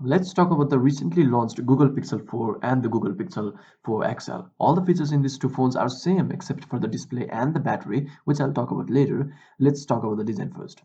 Let's talk about the recently launched Google Pixel 4 and the Google Pixel 4 XL. All the features in these two phones are same except for the display and the battery, which I'll talk about later. Let's talk about the design first.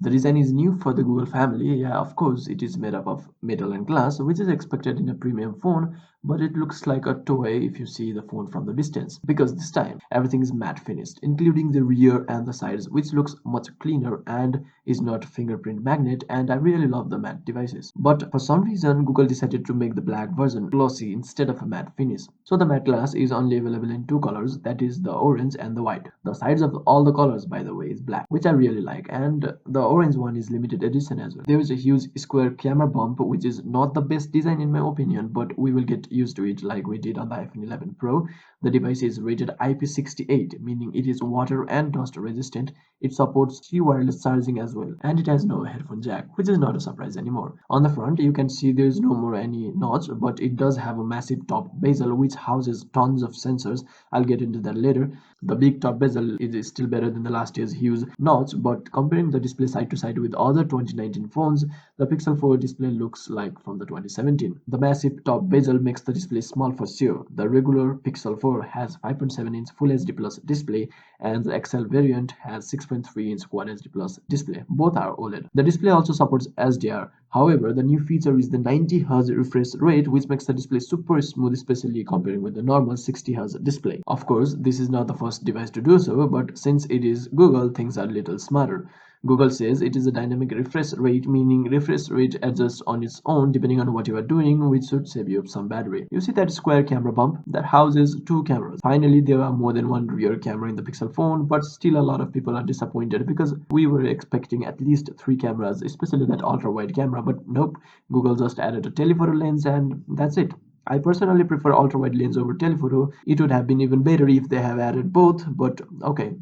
The design is new for the Google family. Yeah, of course, it is made up of metal and glass, which is expected in a premium phone, but it looks like a toy if you see the phone from the distance. Because this time, everything is matte finished, including the rear and the sides, which looks much cleaner and is not fingerprint magnet, and I really love the matte devices. But for some reason, Google decided to make the black version glossy instead of a matte finish. So the matte glass is only available in two colors, that is the orange and the white. The sides of all the colors, by the way, is black, which I really like, and the orange one is limited edition as well. There is a huge square camera bump, which is not the best design in my opinion, but we will get used to it like we did on the iPhone 11 Pro. The device is rated IP68, meaning it is water and dust resistant. It supports Qi wireless charging as well, and it has no headphone jack, which is not a surprise anymore. On the front, you can see there is no more any notch, but it does have a massive top bezel which houses tons of sensors. I'll get into that later. The big top bezel is still better than the last year's huge notch, but comparing the display side to side with other 2019 phones, the Pixel 4 display looks like from the 2017. The massive top bezel makes the display small for sure. The regular Pixel 4 has 5.7-inch Full HD Plus display, and the XL variant has 6.3-inch Quad HD Plus display. Both are OLED. The display also supports SDR. However, the new feature is the 90Hz refresh rate, which makes the display super smooth, especially comparing with the normal 60Hz display. Of course, this is not the first device to do so, but since it is Google, things are a little smarter. Google says it is a dynamic refresh rate, meaning refresh rate adjusts on its own depending on what you are doing, which should save you some battery. You see that square camera bump that houses two cameras. Finally, there are more than one rear camera in the Pixel phone, but still a lot of people are disappointed because we were expecting at least three cameras, especially that ultra wide camera, but nope, Google just added a telephoto lens and that's it. I personally prefer ultra wide lens over telephoto. It would have been even better if they have added both, but okay.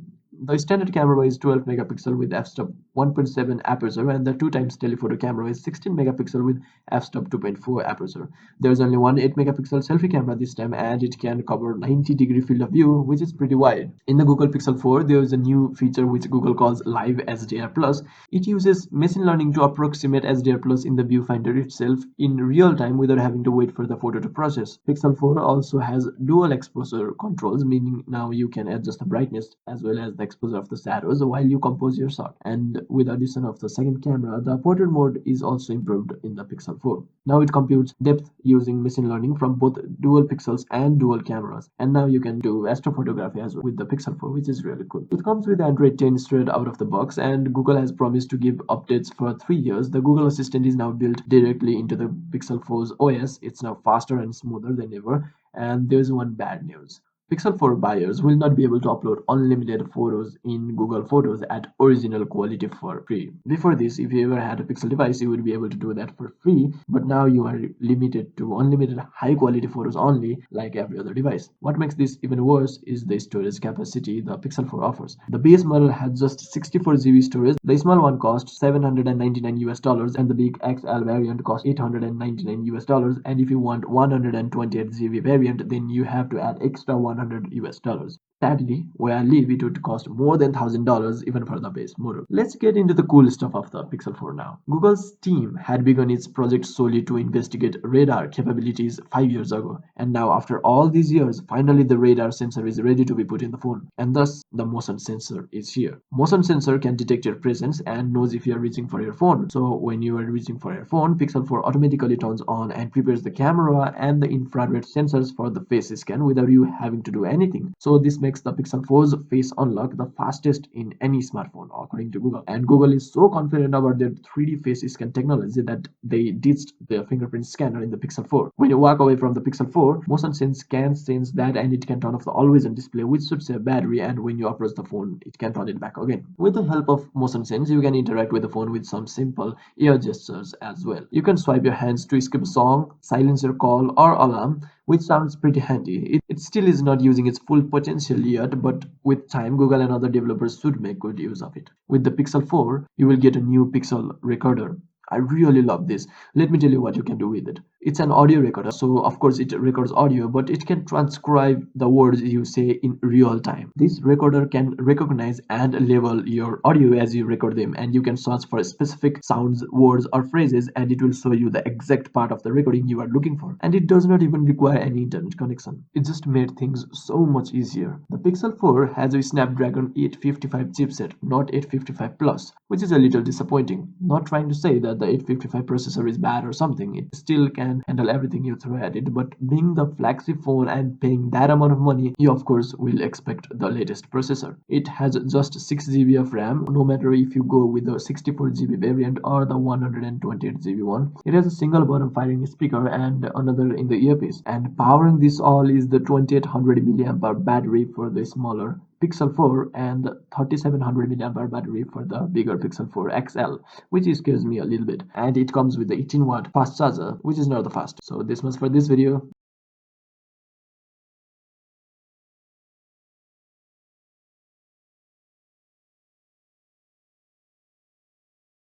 The standard camera is 12 megapixel with f-stop 1.7 aperture, and the 2 times telephoto camera is 16 megapixel with f-stop 2.4 aperture. There is only one 8 megapixel selfie camera this time, and it can cover 90-degree field of view, which is pretty wide. In the Google Pixel 4, there is a new feature which Google calls Live SDR Plus. It uses machine learning to approximate SDR Plus in the viewfinder itself in real time without having to wait for the photo to process. Pixel 4 also has dual exposure controls, meaning now you can adjust the brightness as well as the exposure of the shadows while you compose your shot. And with addition of the second camera, the portrait mode is also improved in the Pixel 4. Now it computes depth using machine learning from both dual pixels and dual cameras. And now you can do astrophotography as well with the Pixel 4, which is really cool. It comes with Android 10 straight out of the box, and Google has promised to give updates for 3 years. The Google Assistant is now built directly into the Pixel 4's OS. It's now faster and smoother than ever. And there's one bad news. Pixel 4 buyers will not be able to upload unlimited photos in Google Photos at original quality for free. Before this, if you ever had a Pixel device, you would be able to do that for free, but now you are limited to unlimited high quality photos only, like every other device. What makes this even worse is the storage capacity the Pixel 4 offers. The base model has just 64 GB storage. The small one costs $799 US, and the big XL variant costs $899 US. And if you want 128 GB variant, then you have to add extra $100 US. Sadly, where I live, it would cost more than $1,000 even for the base model. Let's get into the cool stuff of the Pixel 4 now. Google's team had begun its project solely to investigate radar capabilities 5 years ago, and now after all these years, finally the radar sensor is ready to be put in the phone, and thus the motion sensor is here. Motion sensor can detect your presence and knows if you are reaching for your phone. So when you are reaching for your phone, Pixel 4 automatically turns on and prepares the camera and the infrared sensors for the face scan without you having to do anything. So this makes the Pixel 4's face unlock the fastest in any smartphone, according to Google. And Google is so confident about their 3D face scan technology that they ditched their fingerprint scanner in the Pixel 4. When you walk away from the Pixel 4, motion sense can sense that and it can turn off the always on display, which should save battery, and when you approach the phone, it can turn it back again. With the help of motion sense, you can interact with the phone with some simple ear gestures as well. You can swipe your hands to skip a song, silence your call or alarm, which sounds pretty handy. It still is not using its full potential yet, but with time, Google and other developers should make good use of it. With the Pixel 4, you will get a new Pixel recorder. I really love this. Let me tell you what you can do with it. It's an audio recorder, so of course it records audio, but it can transcribe the words you say in real time. This recorder can recognize and label your audio as you record them, and you can search for specific sounds, words, or phrases, and it will show you the exact part of the recording you are looking for. And it does not even require any internet connection. It just made things so much easier. The Pixel 4 has a Snapdragon 855 chipset, not 855 Plus, which is a little disappointing. Not trying to say that the 855 processor is bad or something, it still can handle everything you throw at it, but being the flagship phone and paying that amount of money, you of course will expect the latest processor. It has just 6 GB of RAM, no matter if you go with the 64 GB variant or the 128 GB one. It has a single bottom firing speaker and another in the earpiece, and powering this all is the 2800 mAh battery for the smaller Pixel 4 and 3700 mAh battery for the bigger Pixel 4 XL, which scares me a little bit. And it comes with the 18-watt fast charger, which is not the fast. So this much for this video.